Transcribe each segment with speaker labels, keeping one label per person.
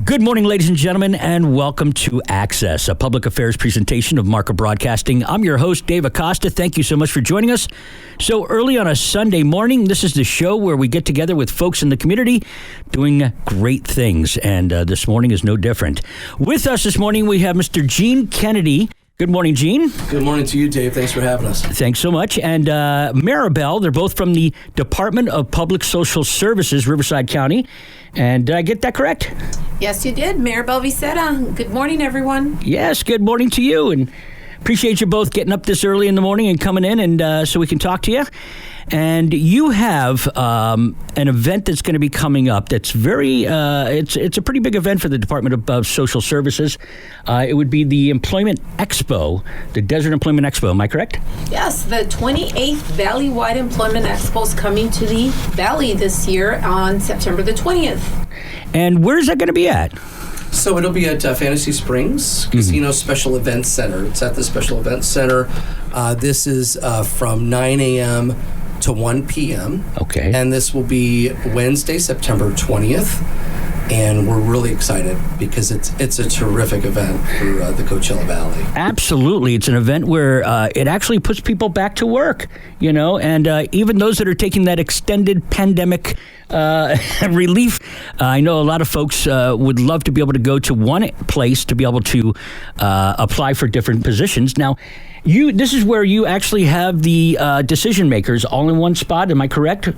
Speaker 1: Good morning, ladies and gentlemen, and welcome to Access, a public affairs presentation of Marca Broadcasting. I'm your host, Dave Acosta. Thank you so much for joining us. So early on a Sunday morning, this is the show where we get together with folks in the community doing great things, and this morning is no different. With us this morning, we have Mr. Gene Kennedy. Good morning, Gene.
Speaker 2: Good morning to you, Dave. Thanks for having us.
Speaker 1: Thanks so much. And Maribel, they're both from the Department of Public Social Services, Riverside County. And did I get that correct?
Speaker 3: Yes, you did. Maribel Viceta. Good morning, everyone.
Speaker 1: Yes, good morning to you. And appreciate you both getting up this early in the morning and coming in and so we can talk to you. And you have an event that's going to be coming up that's very, it's a pretty big event for the Department of Social Services. It would be the Employment Expo, the Desert Employment Expo. Am I correct?
Speaker 3: Yes, the 28th Valley-wide Employment Expo is coming to the Valley this year on September the 20th. And
Speaker 1: where's that going to be at?
Speaker 2: So it'll be at Fantasy Springs Casino Special Events Center. It's at the Special Events Center. This is from 9 a.m. to 1 p.m.
Speaker 1: Okay.
Speaker 2: And this will be Wednesday, September 20th. And we're really excited because it's a terrific event for the Coachella Valley.
Speaker 1: Absolutely. It's an event where it actually puts people back to work, you know, and even those that are taking that extended pandemic relief. I know a lot of folks would love to be able to go to one place to be able to apply for different positions. Now, this is where you actually have the decision makers all in one spot. Am I correct?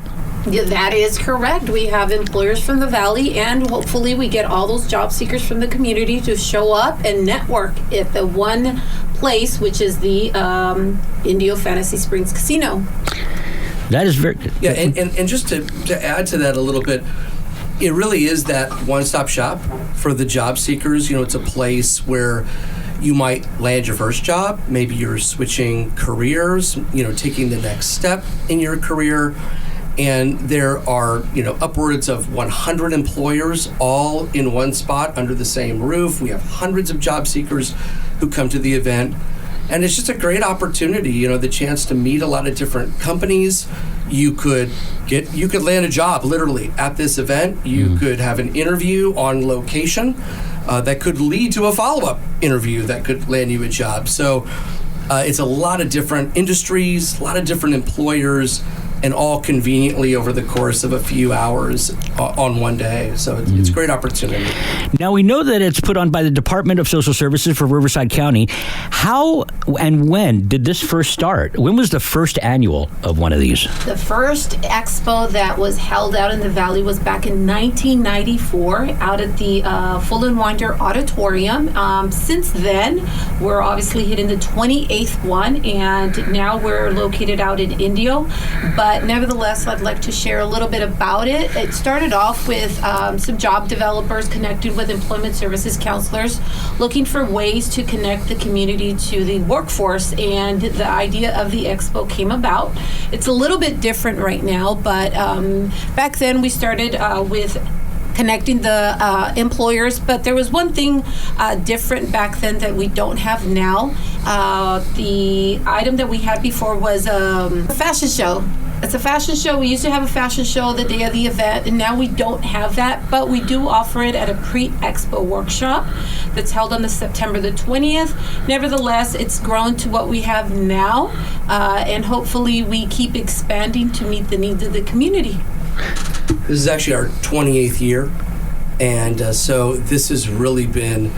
Speaker 3: Yeah, that is correct. We have employers from the Valley, and hopefully we get all those job seekers from the community to show up and network at the one place, which is the Indio Fantasy Springs Casino.
Speaker 1: That is very good.
Speaker 2: Yeah, and just to add to that a little bit, it really is that one-stop shop for the job seekers. You know, it's a place where you might land your first job. Maybe you're switching careers, you know, taking the next step in your career. And there are, you know, upwards of 100 employers all in one spot under the same roof. We have hundreds of job seekers who come to the event. And it's just a great opportunity, you know, the chance to meet a lot of different companies. You could land a job literally at this event. You could have an interview on location that could lead to a follow-up interview that could land you a job. So it's a lot of different industries, a lot of different employers, and all conveniently over the course of a few hours on one day. So it's a great opportunity.
Speaker 1: Now, we know that it's put on by the Department of Social Services for Riverside County. How and when did this first start? When was the first annual of one of these?
Speaker 3: The first expo that was held out in the Valley was back in 1994 out at the Full & Winder Auditorium. Since then, we're obviously hitting the 28th one, and now we're located out in Indio. But nevertheless, I'd like to share a little bit about it. It started off with some job developers connected with employment services counselors, looking for ways to connect the community to the workforce, and the idea of the expo came about. It's a little bit different right now, but back then we started with connecting the employers, but there was one thing different back then that we don't have now. The item that we had before was a fashion show. It's a fashion show. We used to have a fashion show the day of the event, and now we don't have that, but we do offer it at a pre-expo workshop that's held on the September the 20th. Nevertheless, it's grown to what we have now, and hopefully we keep expanding to meet the needs of the community.
Speaker 2: This is actually our 28th year, and so this has really been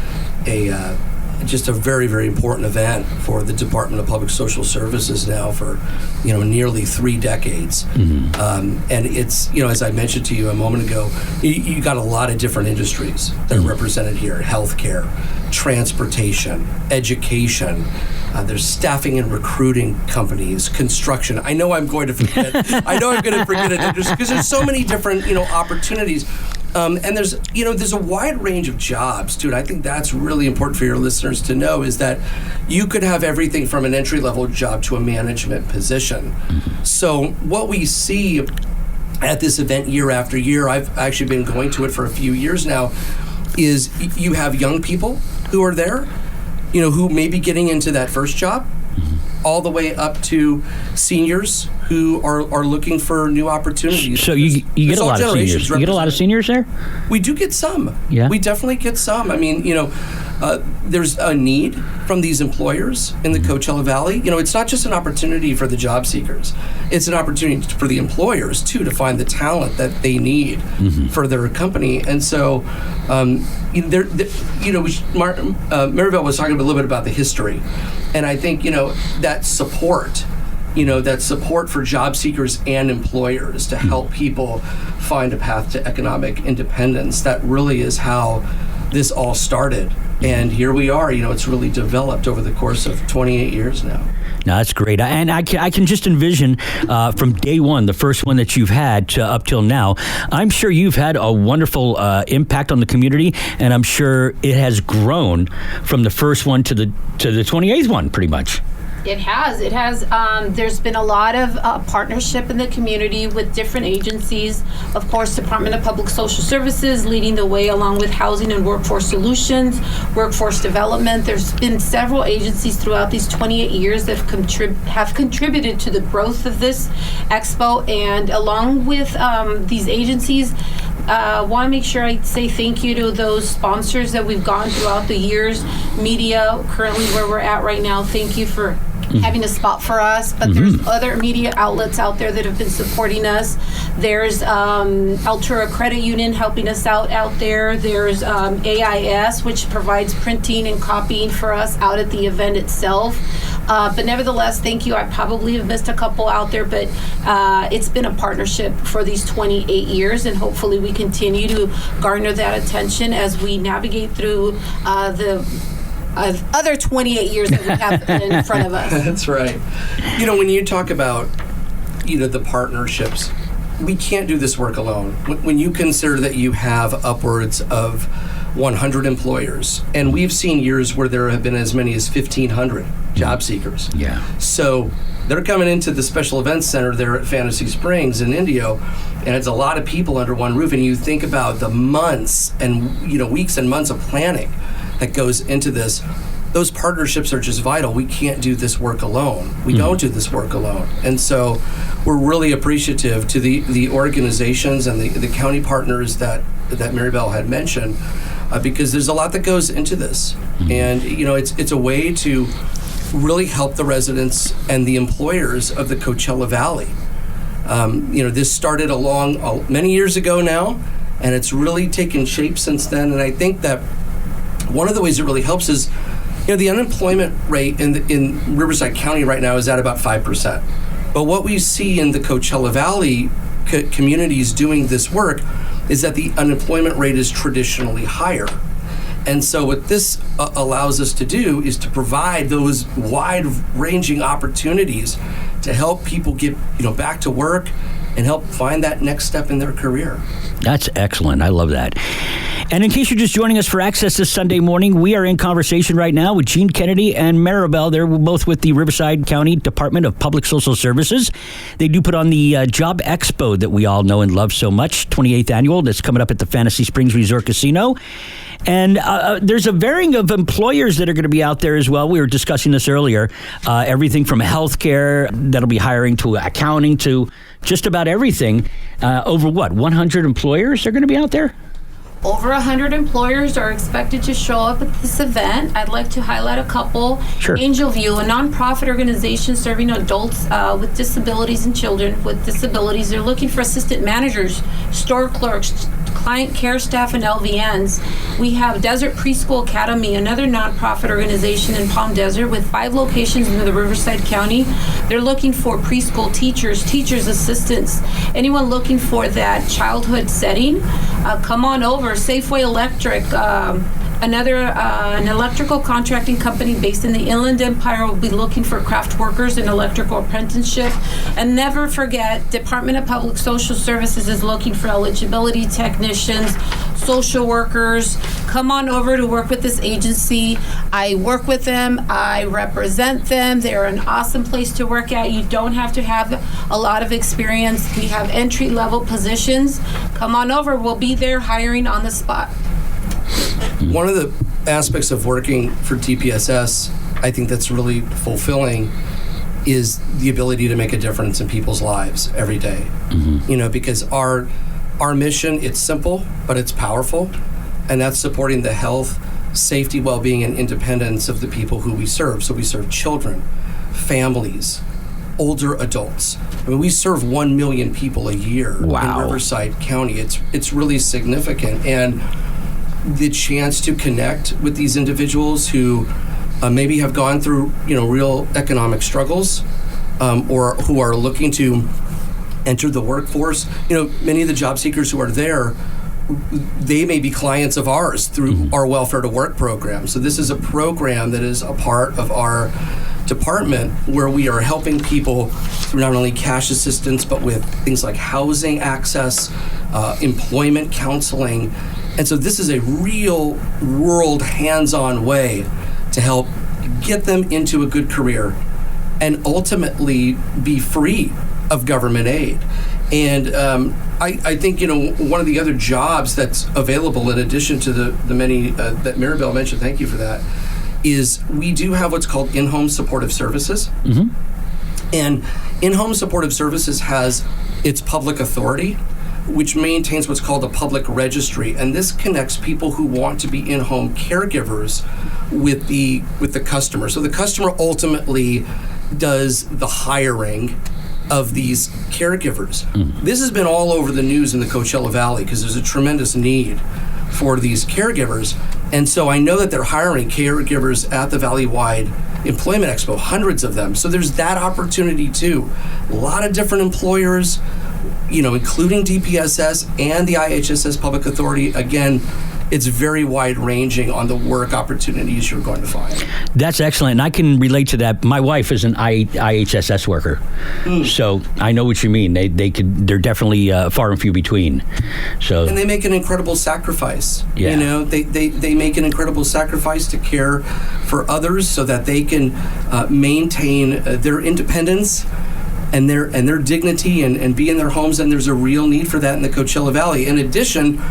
Speaker 2: just a very, very important event for the Department of Public Social Services now for, you know, nearly 3 decades. And it's, you know, as I mentioned to you a moment ago, you got a lot of different industries that are represented here: healthcare, transportation, education. There's staffing and recruiting companies, construction. I know I'm going to forget. it just because there's so many different, you know, opportunities. And there's a wide range of jobs, too. And I think that's really important for your listeners to know, is that you could have everything from an entry-level job to a management position. So what we see at this event year after year, I've actually been going to it for a few years now, is you have young people who are there, you know, who may be getting into that first job. all the way up to seniors who are looking for new opportunities.
Speaker 1: So you get a lot of seniors. You get a lot of seniors there?
Speaker 2: We do get some.
Speaker 1: Yeah.
Speaker 2: We definitely get some. I mean, there's a need from these employers in the Coachella Valley. It's not just an opportunity for the job seekers. It's an opportunity for the employers, too, to find the talent that they need for their company. And so, Maribel was talking a little bit about the history. And I think, that support for job seekers and employers to help people find a path to economic independence, that really is how this all started. And here we are, it's really developed over the course of 28 years now.
Speaker 1: No, that's great. And I can just envision from day one, the first one that you've had up till now, I'm sure you've had a wonderful impact on the community, and I'm sure it has grown from the first one to the 28th one, pretty much.
Speaker 3: It has. There's been a lot of partnership in the community with different agencies. Of course, Department of Public Social Services leading the way, along with Housing and Workforce Solutions, Workforce Development. There's been several agencies throughout these 28 years that have contributed to the growth of this expo. And along with these agencies, want to make sure I say thank you to those sponsors that we've gone throughout the years. Media, currently where we're at right now, thank you for having a spot for us, but there's other media outlets out there that have been supporting us. There's Altura Credit Union helping us out there. There's AIS, which provides printing and copying for us out at the event itself. But nevertheless, thank you. I probably have missed a couple out there, but it's been a partnership for these 28 years, and hopefully we continue to garner that attention as we navigate through the other 28 years that we have in front of us.
Speaker 2: That's right. When you talk about, the partnerships, we can't do this work alone. When you consider that you have upwards of 100 employers, and we've seen years where there have been as many as 1,500 job seekers. Yeah. So they're coming into the Special Events Center there at Fantasy Springs in Indio, and it's a lot of people under one roof, and you think about the months and, weeks and months of planning that goes into this. Those partnerships are just vital. We can't do this work alone. We don't do this work alone. And so we're really appreciative to the organizations and the county partners that Maribel had mentioned, because there's a lot that goes into this. And, it's a way to really help the residents and the employers of the Coachella Valley. This started many years ago now, and it's really taken shape since then. And I think that one of the ways it really helps is, the unemployment rate in Riverside County right now is at about 5%. But what we see in the Coachella Valley communities doing this work is that the unemployment rate is traditionally higher. And so what this allows us to do is to provide those wide-ranging opportunities to help people get back to work and help find that next step in their career.
Speaker 1: That's excellent. I love that. And in case you're just joining us for Access this Sunday morning, we are in conversation right now with Gene Kennedy and Maribel. They're both with the Riverside County Department of Public Social Services. They do put on the Job Expo that we all know and love so much, 28th annual, that's coming up at the Fantasy Springs Resort Casino. And there's a varying of employers that are going to be out there as well. We were discussing this earlier. Everything from healthcare that'll be hiring to accounting to just about everything. Over 100 employers are going to be out there?
Speaker 3: Over 100 employers are expected to show up at this event. I'd like to highlight a couple.
Speaker 1: Sure.
Speaker 3: Angel View, a nonprofit organization serving adults with disabilities and children with disabilities. They're looking for assistant managers, store clerks, client care staff, and LVNs. We have Desert Preschool Academy, another nonprofit organization in Palm Desert with 5 locations in the Riverside County. They're looking for preschool teachers, assistants, anyone looking for that childhood setting. Come on over. Safeway Electric, an electrical contracting company based in the Inland Empire, will be looking for craft workers in electrical apprenticeship. And never forget, Department of Public Social Services is looking for eligibility technicians, social workers. Come on over to work with this agency. I work with them. I represent them. They're an awesome place to work at. You don't have to have a lot of experience. We have entry-level positions. Come on over. We'll be there hiring on the spot.
Speaker 2: One of the aspects of working for DPSS, I think that's really fulfilling, is the ability to make a difference in people's lives every day. Because our mission, it's simple, but it's powerful, and that's supporting the health, safety, well-being, and independence of the people who we serve. So we serve children, families, older adults. I mean, we serve 1 million people a year in Riverside County. It's really significant, and the chance to connect with these individuals who maybe have gone through real economic struggles, or who are looking to enter the workforce. Many of the job seekers who are there, they may be clients of ours through our Welfare to Work program. So this is a program that is a part of our department where we are helping people through not only cash assistance, but with things like housing access, employment counseling. And so this is a real world hands-on way to help get them into a good career and ultimately be free of government aid. And I think, one of the other jobs that's available in addition to the many that Maribel mentioned, thank you for that, is we do have what's called in-home supportive services. And in-home supportive services has its public authority, which maintains what's called a public registry, and this connects people who want to be in-home caregivers with the customer. So the customer ultimately does the hiring of these caregivers. This has been all over the news in the Coachella Valley because there's a tremendous need for these caregivers, and so I know that they're hiring caregivers at the Valley-wide Employment Expo, hundreds of them. So there's that opportunity too. A lot of different employers, including DPSS and the IHSS Public Authority. Again, it's very wide-ranging on the work opportunities you're going to find.
Speaker 1: That's excellent, and I can relate to that. My wife is an IHSS worker, so I know what you mean. They're definitely far and few between. So,
Speaker 2: and they make an incredible sacrifice.
Speaker 1: Yeah.
Speaker 2: They make an incredible sacrifice to care for others so that they can maintain their independence and their dignity and be in their homes. And there's a real need for that in the Coachella Valley. In addition,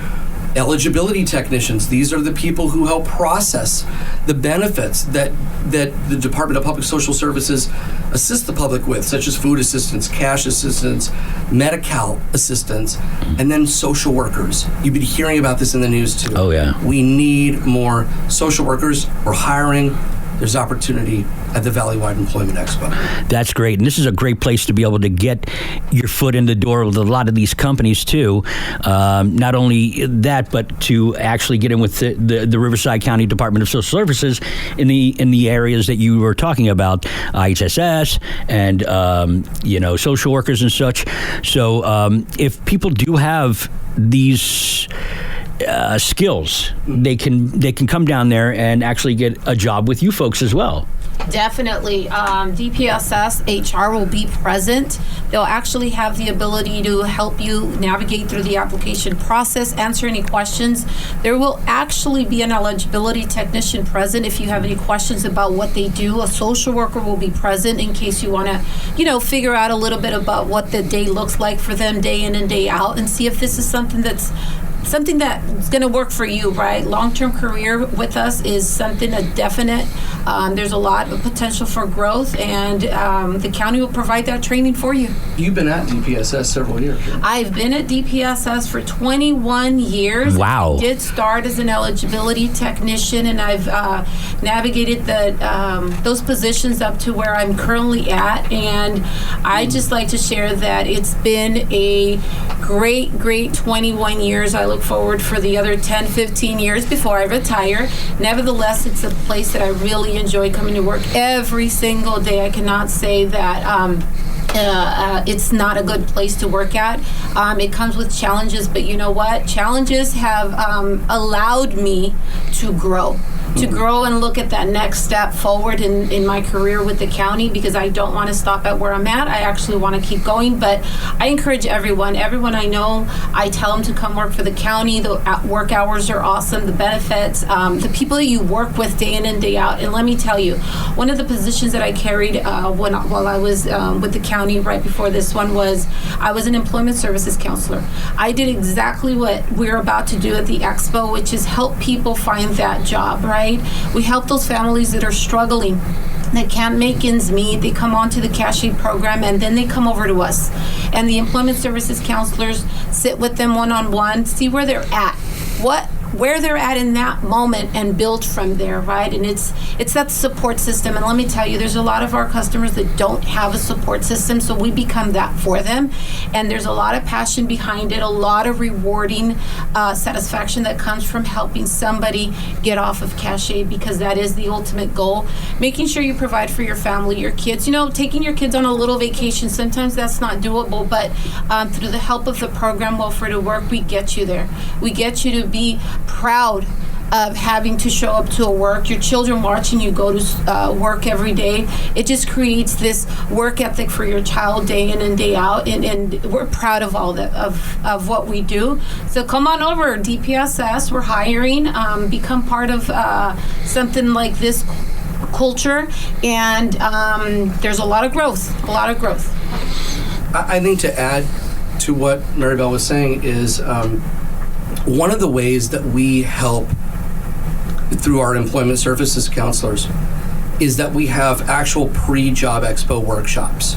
Speaker 2: eligibility technicians. These are the people who help process the benefits that the Department of Public Social Services assist the public with, such as food assistance, cash assistance, Medi-Cal assistance, and then social workers. You've been hearing about this in the news too.
Speaker 1: Oh, yeah.
Speaker 2: We need more social workers. We're hiring. There's opportunity at the Valley-wide Employment Expo.
Speaker 1: That's great. And this is a great place to be able to get your foot in the door with a lot of these companies, too. Not only that, but to actually get in with the Riverside County Department of Social Services in the areas that you were talking about, IHSS and, social workers and such. So if people do have these skills, they can come down there and actually get a job with you folks as well.
Speaker 3: Definitely. DPSS HR will be present. They'll actually have the ability to help you navigate through the application process, answer any questions. There will actually be an eligibility technician present if you have any questions about what they do. A social worker will be present in case you want to, figure out a little bit about what the day looks like for them day in and day out, and see if this is something that's going to work for you, right? Long-term career with us is something that's definite. There's a lot of potential for growth, and the county will provide that training for you.
Speaker 2: You've been at DPSS several years, right?
Speaker 3: I've been at DPSS for 21 years.
Speaker 1: Wow.
Speaker 3: I did start as an eligibility technician, and I've navigated those positions up to where I'm currently at. And I just like to share that it's been a great 21 years. I look forward for the other 10, 15 years before I retire. Nevertheless, it's a place that I really enjoy coming to work every single day. I cannot say that it's not a good place to work at. It comes with challenges, but you know what? Challenges have allowed me to grow. And look at that next step forward in my career with the county, because I don't want to stop at where I'm at. I actually want to keep going, but I encourage everyone I know, I tell them to come work for the county. The work hours are awesome, the benefits, the people that you work with day in and day out. And let me tell you, one of the positions that I carried while I was with the county right before this one was I was an employment services counselor. I did exactly what we're about to do at the expo, which is help people find that job, right? We help those families that are struggling that can't make ends meet, they come onto the cash aid program, and then they come over to us. And the employment services counselors sit with them one-on-one, see where they're at, where they're at in that moment, and build from there, right? And it's that support system. And let me tell you, there's a lot of our customers that don't have a support system, so we become that for them. And there's a lot of passion behind it, a lot of rewarding satisfaction that comes from helping somebody get off of cash aid, because that is the ultimate goal. Making sure you provide for your family, your kids. You know, taking your kids on a little vacation, sometimes that's not doable, but through the help of the program Welfare to Work, we get you there. We get you to be proud of having to show up to a work, your children watching you go to work every day. It just creates this work ethic for your child day in and day out, and we're proud of all that, of what we do. So come on over, DPSS, we're hiring, become part of something like this culture, and there's a lot of growth.
Speaker 2: I think to add to what Maribel was saying is one of the ways that we help through our employment services counselors is that we have actual pre-job expo workshops.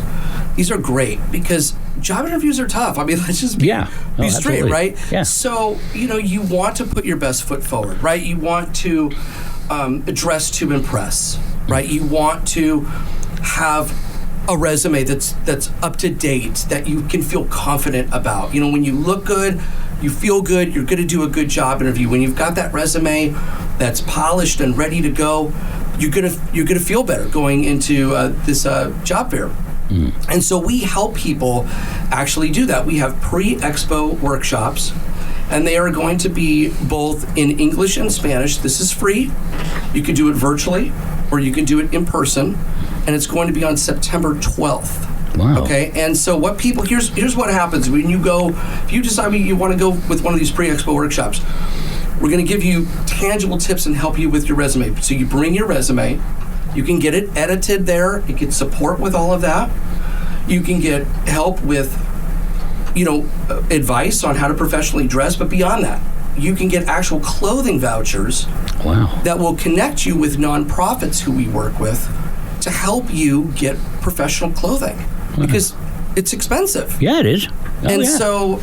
Speaker 2: These are great because job interviews are tough. I mean, let's just be straight, right?
Speaker 1: Yeah.
Speaker 2: So, you want to put your best foot forward, right? You want to dress to impress, right? You want to have a resume that's up to date, that you can feel confident about. When you look good, you feel good, you're going to do a good job interview. When you've got that resume that's polished and ready to go, you're going to feel better going into this job fair. And so we help people actually do that. We have pre-expo workshops, and they are going to be both in English and Spanish. This is free. You can do it virtually, or you can do it in person, and it's going to be on September 12th.
Speaker 1: Wow.
Speaker 2: Okay, and so here's what happens when you go, if you decide you want to go with one of these pre-expo workshops, we're going to give you tangible tips and help you with your resume. So you bring your resume, you can get it edited there, you get support with all of that, you can get help with, advice on how to professionally dress, but beyond that, you can get actual clothing vouchers that will connect you with nonprofits who we work with to help you get professional clothing. Because it's expensive.
Speaker 1: Yeah, it is.
Speaker 2: So,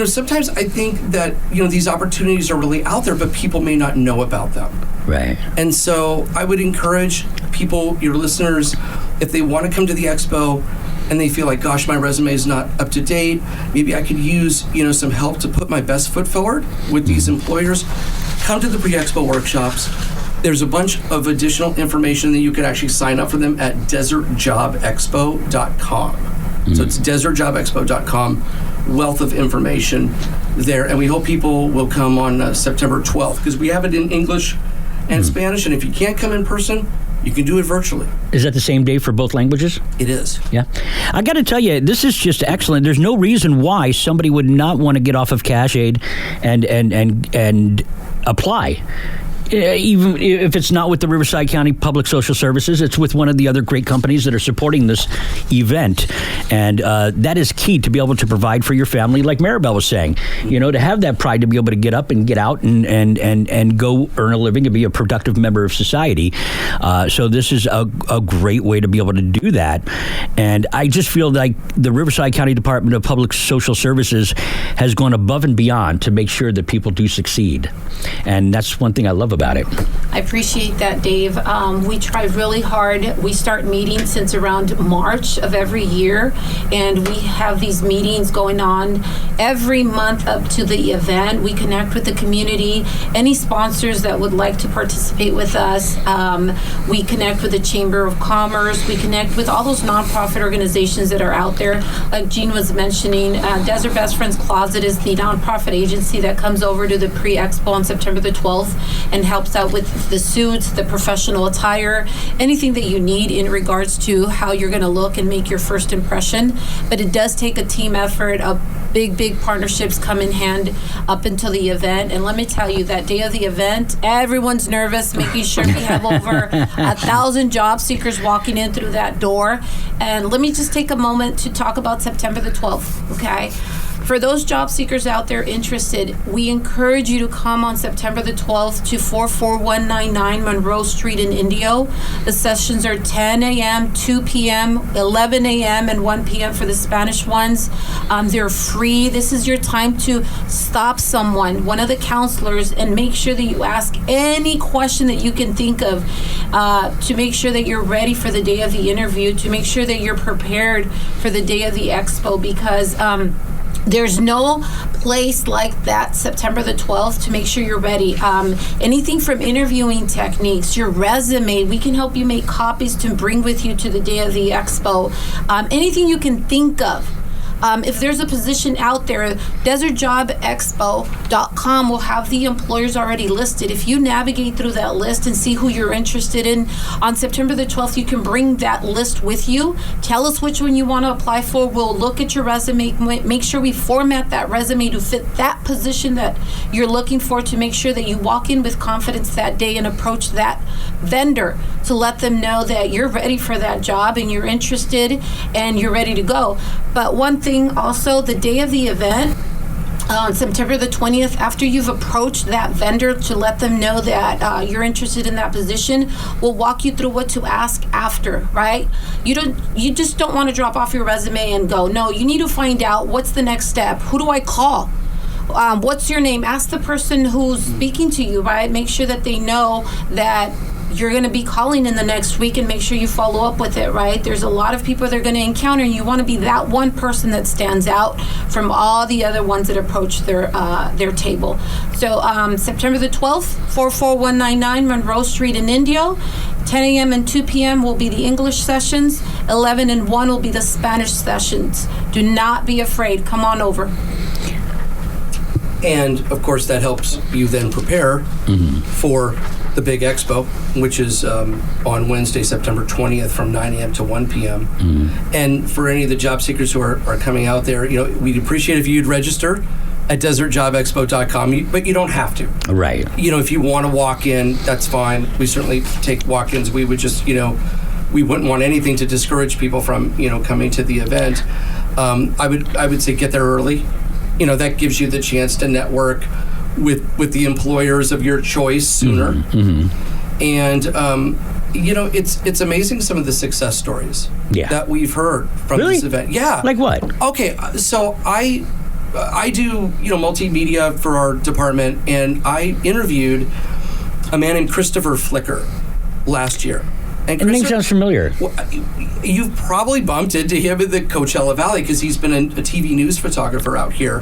Speaker 2: sometimes I think that, these opportunities are really out there, but people may not know about them.
Speaker 1: Right.
Speaker 2: And so I would encourage people, your listeners, if they want to come to the expo and they feel like, gosh, my resume is not up to date, maybe I could use, some help to put my best foot forward with these employers, come to the pre-expo workshops. There's a bunch of additional information that you can actually sign up for them at desertjobexpo.com. So it's desertjobexpo.com, wealth of information there. And we hope people will come on September 12th, because we have it in English and Spanish. And if you can't come in person, you can do it virtually.
Speaker 1: Is that the same day for both languages?
Speaker 2: It is.
Speaker 1: Yeah. I got to tell you, this is just excellent. There's no reason why somebody would not want to get off of cash aid and apply. Even if it's not with the Riverside County Public Social Services, it's with one of the other great companies that are supporting this event. And that is key to be able to provide for your family, like Maribel was saying. To have that pride to be able to get up and get out and go earn a living and be a productive member of society. So this is a great way to be able to do that. And I just feel like the Riverside County Department of Public Social Services has gone above and beyond to make sure that people do succeed. And that's one thing I love about it.
Speaker 3: I appreciate that, Dave. We try really hard. We start meetings since around March of every year, and we have these meetings going on every month up to the event. We connect with the community, any sponsors that would like to participate with us. We connect with the Chamber of Commerce. We connect with all those nonprofit organizations that are out there. Like Jean was mentioning, Desert Best Friends Closet is the nonprofit agency that comes over to the pre-expo on September the 12th and helps out with the suits, the professional attire, anything that you need in regards to how you're going to look and make your first impression. But it does take a team effort. Big partnerships come in hand up until the event. And let me tell you, that day of the event, everyone's nervous, making sure we have over 1,000 job seekers walking in through that door. And let me just take a moment to talk about September the 12th, okay? For those job seekers out there interested, we encourage you to come on September the 12th to 44199 Monroe Street in Indio. The sessions are 10 a.m., 2 p.m., 11 a.m., and 1 p.m. for the Spanish ones. They're free. This is your time to stop someone, one of the counselors, and make sure that you ask any question that you can think of to make sure that you're ready for the day of the interview, to make sure that you're prepared for the day of the expo, because there's no place like that September the 12th to make sure you're ready. Anything from interviewing techniques, your resume, we can help you make copies to bring with you to the day of the expo. Anything you can think of. If there's a position out there, desertjobexpo.com will have the employers already listed. If you navigate through that list and see who you're interested in, on September the 12th, you can bring that list with you. Tell us which one you want to apply for. We'll look at your resume, make sure we format that resume to fit that position that you're looking for, to make sure that you walk in with confidence that day and approach that vendor to let them know that you're ready for that job and you're interested and you're ready to go. But one thing also, the day of the event, on September the 20th, after you've approached that vendor to let them know that you're interested in that position, we'll walk you through what to ask after, right? You just don't want to drop off your resume and go. No, you need to find out what's the next step. Who do I call? What's your name? Ask the person who's speaking to you, right? Make sure that they know that you're going to be calling in the next week, and make sure you follow up with it, right? There's a lot of people they're going to encounter, and you want to be that one person that stands out from all the other ones that approach their table. So September the 12th, 44199 Monroe Street in Indio. 10 a.m. and 2 p.m. will be the English sessions. 11 and 1 will be the Spanish sessions. Do not be afraid. Come on over.
Speaker 2: And, of course, that helps you then prepare for the big expo, which is on Wednesday, September 20th from 9 a.m. to 1 p.m. And for any of the job seekers who are coming out there, we'd appreciate if you'd register at desertjobexpo.com, but you don't have to.
Speaker 1: Right.
Speaker 2: If you want to walk in, that's fine. We certainly take walk-ins. We would just, we wouldn't want anything to discourage people from, coming to the event. I would say get there early. That gives you the chance to network with the employers of your choice sooner. And it's amazing some of the success stories that we've heard from this event. Yeah.
Speaker 1: Like what?
Speaker 2: Okay, so I do multimedia for our department, and I interviewed a man named Christopher Flicker last year. And
Speaker 1: the name sounds familiar.
Speaker 2: Well, you've probably bumped into him in the Coachella Valley because he's been a TV news photographer out here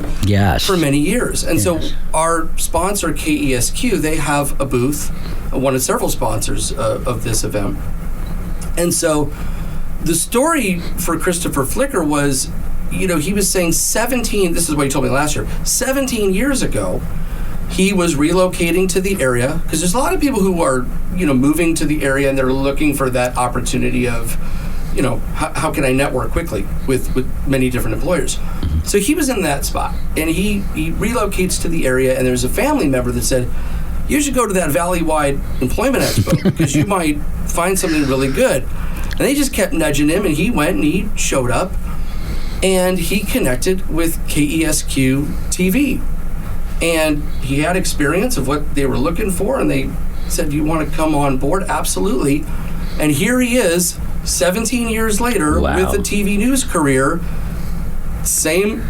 Speaker 2: for many years. And so our sponsor, KESQ, they have a booth, one of several sponsors of this event. And so the story for Christopher Flicker was, he was saying this is what he told me last year, 17 years ago, he was relocating to the area, because there's a lot of people who are, moving to the area and they're looking for that opportunity of, how can I network quickly with many different employers. So he was in that spot, and he relocates to the area, and there's a family member that said, you should go to that Valley-wide Employment Expo because you might find something really good. And they just kept nudging him, and he went and he showed up, and he connected with KESQ TV. And he had experience of what they were looking for, and they said, do you want to come on board? Absolutely. And here he is, 17 years later, with a TV news career, same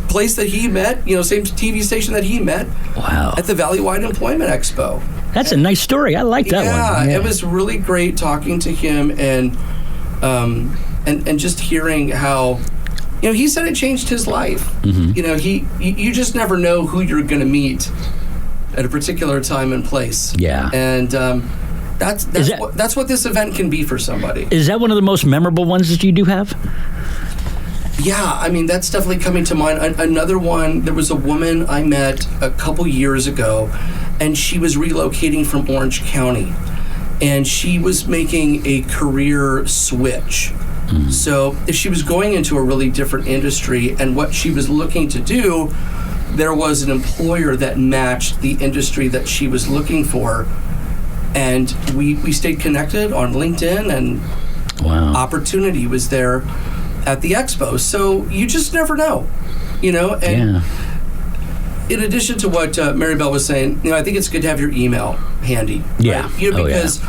Speaker 2: place that he met, same TV station that he met at the Valley-wide Employment Expo.
Speaker 1: That's a nice story. I like that one. Yeah,
Speaker 2: it was really great talking to him and just hearing how, he said it changed his life. You just never know who you're going to meet at a particular time and place. Yeah. And that's what this event can be for somebody.
Speaker 1: Is that one of the most memorable ones that you do have?
Speaker 2: Yeah, that's definitely coming to mind. Another one, there was a woman I met a couple years ago, and she was relocating from Orange County, and she was making a career switch. So if she was going into a really different industry, and what she was looking to do, there was an employer that matched the industry that she was looking for. And we stayed connected on LinkedIn, and opportunity was there at the expo. So you just never know. And in addition to what Mary Bell was saying, I think it's good to have your email handy.
Speaker 1: Yeah.
Speaker 2: Right? Because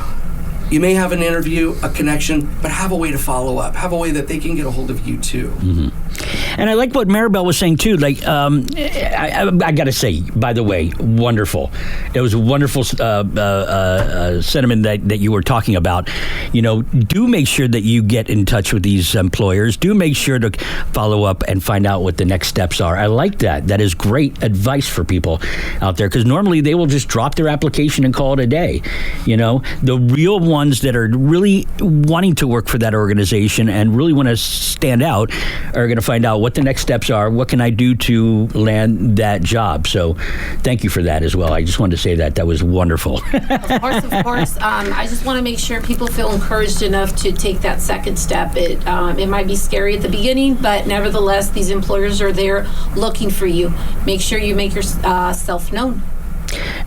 Speaker 2: you may have an interview, a connection, but have a way to follow up. Have a way that they can get a hold of you too.
Speaker 1: And I like what Maribel was saying too. Like, I got to say, by the way, wonderful. It was a wonderful sentiment that you were talking about. Do make sure that you get in touch with these employers. Do make sure to follow up and find out what the next steps are. I like that. That is great advice for people out there, because normally they will just drop their application and call it a day. The real ones that are really wanting to work for that organization and really want to stand out are going to find out what the next steps are. What can I do to land that job? So thank you for that as well. I just wanted to say that was wonderful.
Speaker 3: Of course. I just want to make sure people feel encouraged enough to take that second step. It might be scary at the beginning, but nevertheless, these employers are there looking for you. Make sure you make yourself known.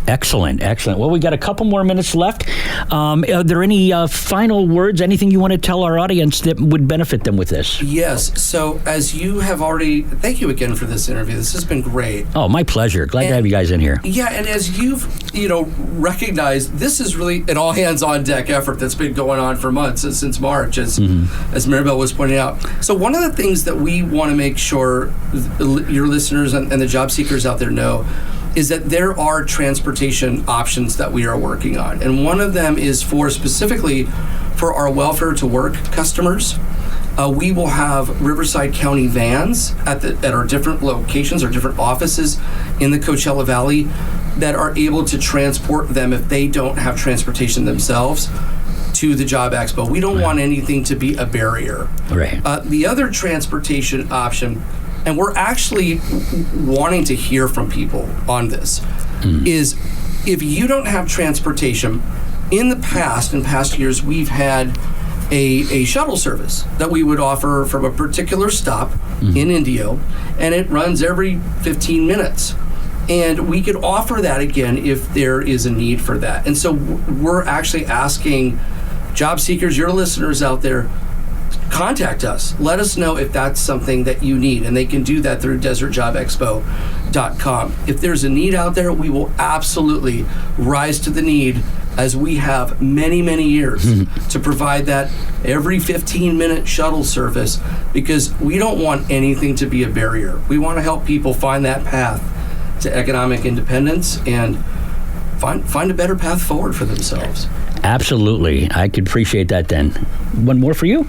Speaker 1: Excellent. Well, we got a couple more minutes left. Are there any final words, anything you want to tell our audience that would benefit them with this?
Speaker 2: Yes. So as you have already, thank you again for this interview. This has been great.
Speaker 1: Oh, my pleasure. Glad to have you guys in here.
Speaker 2: Yeah, and as you've, recognized, this is really an all-hands-on-deck effort that's been going on for months, since March, as Maribel was pointing out. So one of the things that we want to make sure your listeners and the job seekers out there know is that there are transportation options that we are working on. And one of them is specifically for our welfare to work customers. We will have Riverside County vans at our different locations or different offices in the Coachella Valley that are able to transport them if they don't have transportation themselves to the Job Expo. We don't want anything to be a barrier.
Speaker 1: Right.
Speaker 2: The other transportation option, and we're actually wanting to hear from people on this, is if you don't have transportation, in past years, we've had a shuttle service that we would offer from a particular stop in Indio, and it runs every 15 minutes. And we could offer that again if there is a need for that. And so we're actually asking job seekers, your listeners out there, contact us. Let us know if that's something that you need, and they can do that through desertjobexpo.com. If there's a need out there, we will absolutely rise to the need, as we have many, many years, to provide that every 15-minute shuttle service, because we don't want anything to be a barrier. We want to help people find that path to economic independence and find a better path forward for themselves.
Speaker 1: Absolutely. I could appreciate that then. One more for you?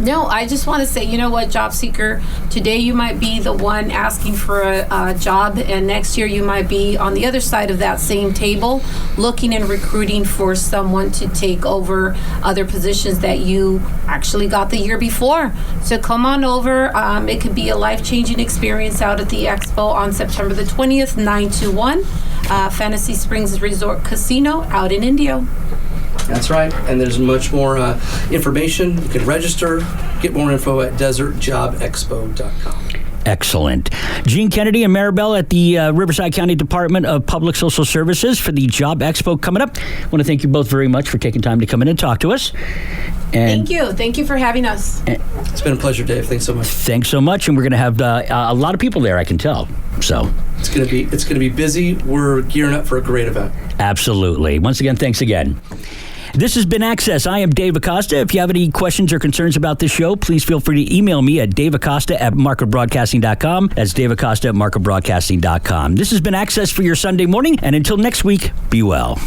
Speaker 3: No, I just want to say, you know what, job seeker, today you might be the one asking for a job, and next year you might be on the other side of that same table looking and recruiting for someone to take over other positions that you actually got the year before. So come on over. It could be a life-changing experience out at the Expo on September the 20th, 9 to 1, Fantasy Springs Resort Casino out in Indio.
Speaker 2: That's right, and there's much more information. You can register, get more info at desertjobexpo.com.
Speaker 1: Excellent. Gene Kennedy and Maribel at the Riverside County Department of Public Social Services for the Job Expo coming up. I want to thank you both very much for taking time to come in and talk to us. And
Speaker 3: Thank you for having us.
Speaker 2: It's been a pleasure, Dave. Thanks so much.
Speaker 1: Thanks so much, and we're going to have a lot of people there, I can tell. So
Speaker 2: it's going to be busy. We're gearing up for a great event.
Speaker 1: Absolutely. Once again, thanks again. This has been Access. I am Dave Acosta. If you have any questions or concerns about this show, please feel free to email me at daveacosta@marketbroadcasting.com. That's daveacosta@marketbroadcasting.com. This has been Access for your Sunday morning, and until next week, be well.